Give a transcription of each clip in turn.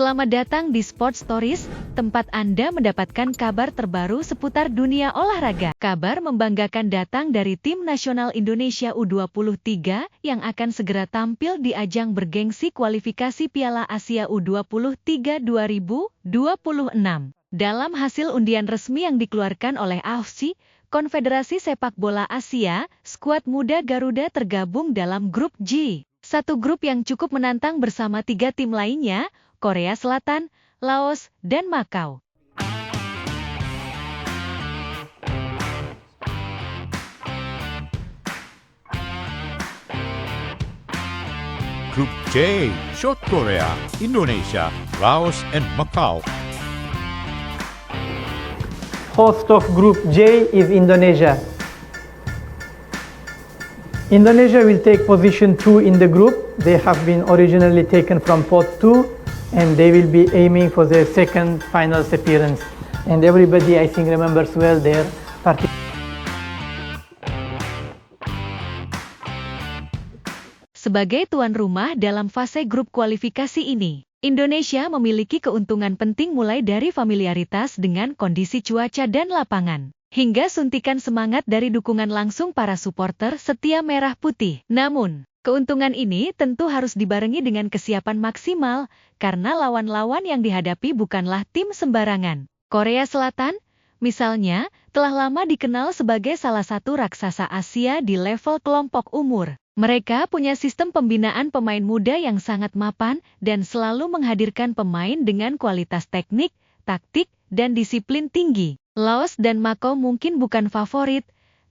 Selamat datang di Sport Stories, tempat Anda mendapatkan kabar terbaru seputar dunia olahraga. Kabar membanggakan datang dari tim nasional Indonesia U23 yang akan segera tampil di ajang bergengsi kualifikasi Piala Asia U23 2026. Dalam hasil undian resmi yang dikeluarkan oleh AFC, Konfederasi Sepak Bola Asia, skuad muda Garuda tergabung dalam grup G. Satu grup yang cukup menantang bersama tiga tim lainnya, Korea Selatan, Laos, dan Makau. Group J, South Korea, Indonesia, Laos, and Macau. Host of Group J is Indonesia. Indonesia will take position 2 in the group. They have been originally taken from pot 2 and they will be aiming for their second finals appearance. And everybody, I think, remembers well their Sebagai tuan rumah dalam fase grup kualifikasi ini, Indonesia memiliki keuntungan penting mulai dari familiaritas dengan kondisi cuaca dan lapangan, hingga suntikan semangat dari dukungan langsung para supporter setia merah putih. Namun, keuntungan ini tentu harus dibarengi dengan kesiapan maksimal, karena lawan-lawan yang dihadapi bukanlah tim sembarangan. Korea Selatan, misalnya, telah lama dikenal sebagai salah satu raksasa Asia di level kelompok umur. Mereka punya sistem pembinaan pemain muda yang sangat mapan dan selalu menghadirkan pemain dengan kualitas teknik, taktik, dan disiplin tinggi. Laos dan Makau mungkin bukan favorit,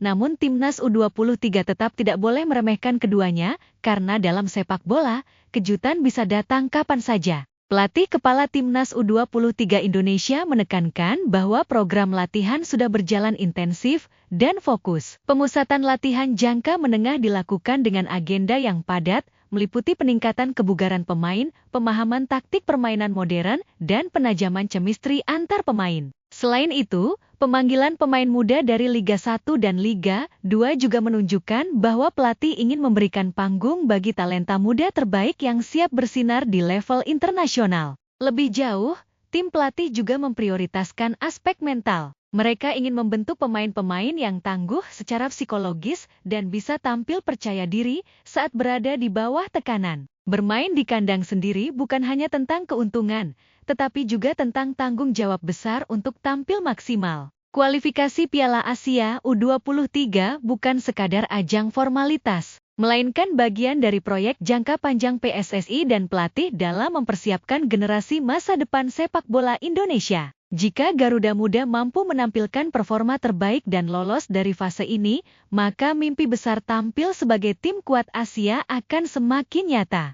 namun timnas U23 tetap tidak boleh meremehkan keduanya, karena dalam sepak bola, kejutan bisa datang kapan saja. Pelatih kepala timnas U23 Indonesia menekankan bahwa program latihan sudah berjalan intensif dan fokus. Pemusatan latihan jangka menengah dilakukan dengan agenda yang padat, meliputi peningkatan kebugaran pemain, pemahaman taktik permainan modern, dan penajaman chemistry antar pemain. Selain itu, pemanggilan pemain muda dari Liga 1 dan Liga 2 juga menunjukkan bahwa pelatih ingin memberikan panggung bagi talenta muda terbaik yang siap bersinar di level internasional. Lebih jauh, tim pelatih juga memprioritaskan aspek mental. Mereka ingin membentuk pemain-pemain yang tangguh secara psikologis dan bisa tampil percaya diri saat berada di bawah tekanan. Bermain di kandang sendiri bukan hanya tentang keuntungan, tetapi juga tentang tanggung jawab besar untuk tampil maksimal. Kualifikasi Piala Asia U23 bukan sekadar ajang formalitas, melainkan bagian dari proyek jangka panjang PSSI dan pelatih dalam mempersiapkan generasi masa depan sepak bola Indonesia. Jika Garuda Muda mampu menampilkan performa terbaik dan lolos dari fase ini, maka mimpi besar tampil sebagai tim kuat Asia akan semakin nyata.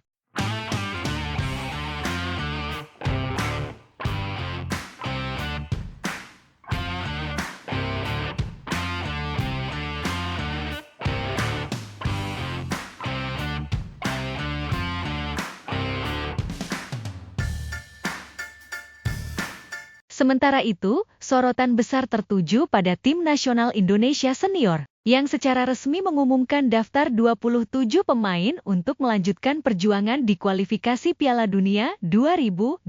Sementara itu, sorotan besar tertuju pada tim nasional Indonesia senior, yang secara resmi mengumumkan daftar 27 pemain untuk melanjutkan perjuangan di kualifikasi Piala Dunia 2026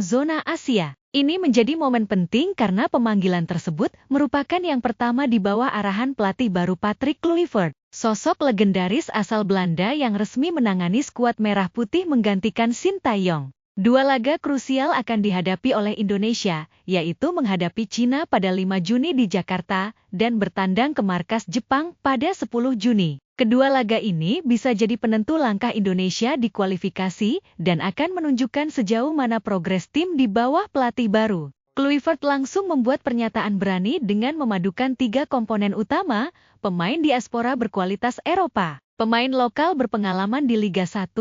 zona Asia. Ini menjadi momen penting karena pemanggilan tersebut merupakan yang pertama di bawah arahan pelatih baru Patrick Kluivert, sosok legendaris asal Belanda yang resmi menangani skuad merah putih menggantikan Sintayong. Dua laga krusial akan dihadapi oleh Indonesia, yaitu menghadapi Cina pada 5 Juni di Jakarta dan bertandang ke markas Jepang pada 10 Juni. Kedua laga ini bisa jadi penentu langkah Indonesia di kualifikasi dan akan menunjukkan sejauh mana progres tim di bawah pelatih baru. Kluivert langsung membuat pernyataan berani dengan memadukan 3 komponen utama, pemain diaspora berkualitas Eropa, pemain lokal berpengalaman di Liga 1,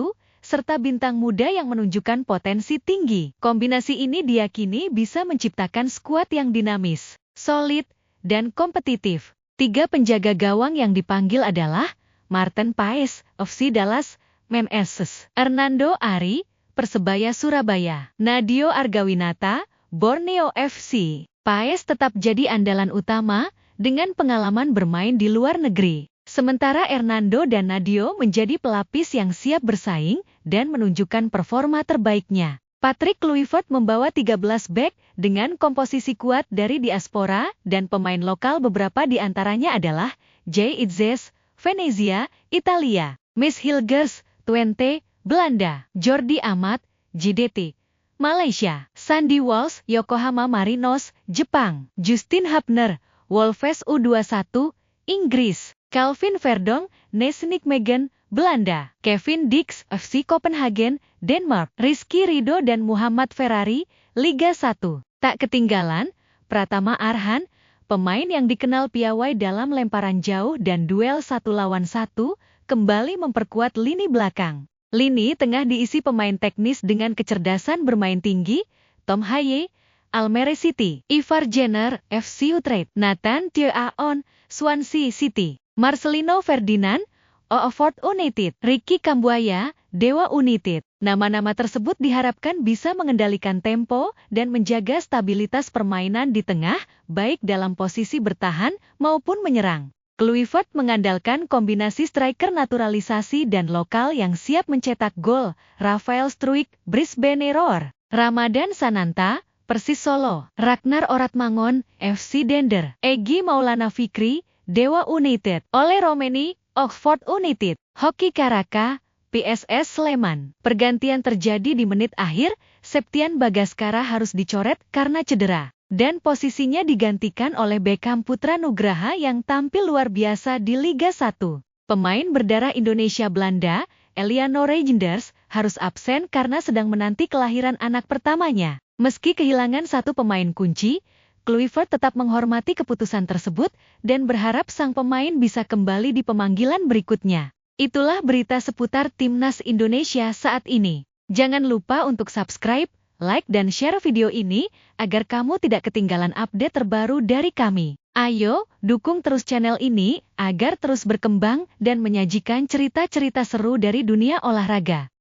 serta bintang muda yang menunjukkan potensi tinggi. Kombinasi ini diyakini bisa menciptakan skuad yang dinamis, solid, dan kompetitif. 3 penjaga gawang yang dipanggil adalah Maarten Paes, FC Dallas, MMS, Hernando Ari, Persebaya Surabaya, Nadeo Argawinata, Borneo FC. Paes tetap jadi andalan utama dengan pengalaman bermain di luar negeri. Sementara Hernando dan Nadeo menjadi pelapis yang siap bersaing dan menunjukkan performa terbaiknya. Patrick Kluivert membawa 13 bek dengan komposisi kuat dari diaspora dan pemain lokal, beberapa di antaranya adalah Jay Itzes, Venezia, Italia, Miss Hilgers, Twente, Belanda, Jordi Amat, JDT, Malaysia, Sandy Walsh, Yokohama Marinos, Jepang, Justin Hubner, Wolves U21, Inggris, Calvin Verdong, Nijmegen, Belanda, Kevin Dix, FC Copenhagen, Denmark, Rizky Ridho dan Muhammad Ferrari, Liga 1. Tak ketinggalan, Pratama Arhan, pemain yang dikenal piawai dalam lemparan jauh dan duel 1 lawan 1, kembali memperkuat lini belakang. Lini tengah diisi pemain teknis dengan kecerdasan bermain tinggi, Tom Haye, Almere City, Ivar Jenner, FC Utrecht, Nathan Tieaon, Swansea City, Marcelino Ferdinand, Oxford United, Ricky Kambuaya, Dewa United. Nama-nama tersebut diharapkan bisa mengendalikan tempo dan menjaga stabilitas permainan di tengah, baik dalam posisi bertahan maupun menyerang. Kluivert mengandalkan kombinasi striker naturalisasi dan lokal yang siap mencetak gol. Rafael Struijk, Brisbane Roar, Ramadan Sananta, Persis Solo, Ragnar Oratmangon, FC Dender, Egy Maulana Fikri, Dewa United, Ole Romeni, Oxford United, Hoki Karaka, PSS Sleman. Pergantian terjadi di menit akhir, Septian Bagaskara harus dicoret karena cedera, dan posisinya digantikan oleh Beckham Putra Nugraha yang tampil luar biasa di Liga 1. Pemain berdarah Indonesia-Belanda, Eliano Reijnders, harus absen karena sedang menanti kelahiran anak pertamanya. Meski kehilangan satu pemain kunci, Kluivert tetap menghormati keputusan tersebut dan berharap sang pemain bisa kembali di pemanggilan berikutnya. Itulah berita seputar Timnas Indonesia saat ini. Jangan lupa untuk subscribe, like dan share video ini agar kamu tidak ketinggalan update terbaru dari kami. Ayo, dukung terus channel ini agar terus berkembang dan menyajikan cerita-cerita seru dari dunia olahraga.